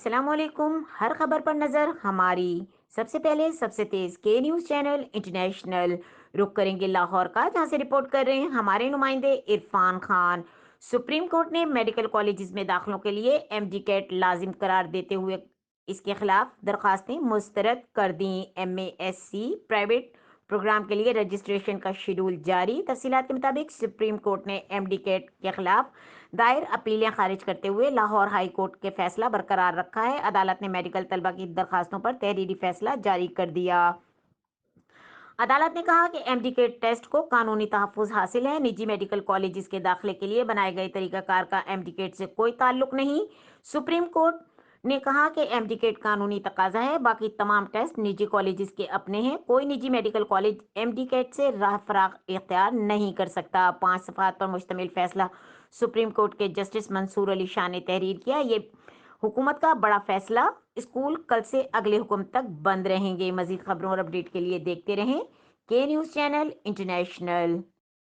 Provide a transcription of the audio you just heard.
अस्सलाम वालेकुम। हर खबर पर नजर हमारी। सबसे पहले सबसे तेज के न्यूज चैनल इंटरनेशनल। रुक करेंगे लाहौर का, जहां से रिपोर्ट कर रहे हैं हमारे नुमाइंदे इरफान खान। सुप्रीम कोर्ट ने मेडिकल कॉलेजेस में दाखिलों के लिए एमडी कैट लाजिम करार देते हुए इसके खिलाफ दरखास्तें मुस्तरद कर दी। एमएससी प्राइवेट प्रोग्राम के लिए रजिस्ट्रेशन का शेड्यूल जारी। तफसीलात के मुताबिक सुप्रीम कोर्ट ने एमडी कैट के खिलाफ दायर अपीलें खारिज करते हुए लाहौर हाई कोर्ट के फैसला बरकरार रखा है। अदालत ने मेडिकल तलबा की दरखास्तों पर तहरीरी फैसला जारी कर दिया। अदालत ने कहा कि एमडी के टेस्ट को कानूनी तहफ़्फ़ुज़ हासिल है। निजी मेडिकल कॉलेजेस के दाखिले के लिए बनाए गए तरीकाकार का एमडी केट से कोई ताल्लुक नहीं। सुप्रीम कोर्ट ने कहा कि एमडी केट कानूनी तकाजा है, बाकी तमाम टेस्ट निजी कॉलेजेस के अपने हैं। कोई निजी मेडिकल कॉलेज एमडी केट से राह फराग इख्तियार नहीं कर सकता। 5 सफ़हात पर मुश्तमिल फैसला सुप्रीम कोर्ट के जस्टिस मंसूर अली शाह ने तहरीर किया। ये हुकूमत का बड़ा फैसला। स्कूल कल से अगले हुक्म तक बंद रहेंगे। मजीद खबरों और अपडेट के लिए देखते रहें के न्यूज़ चैनल इंटरनेशनल।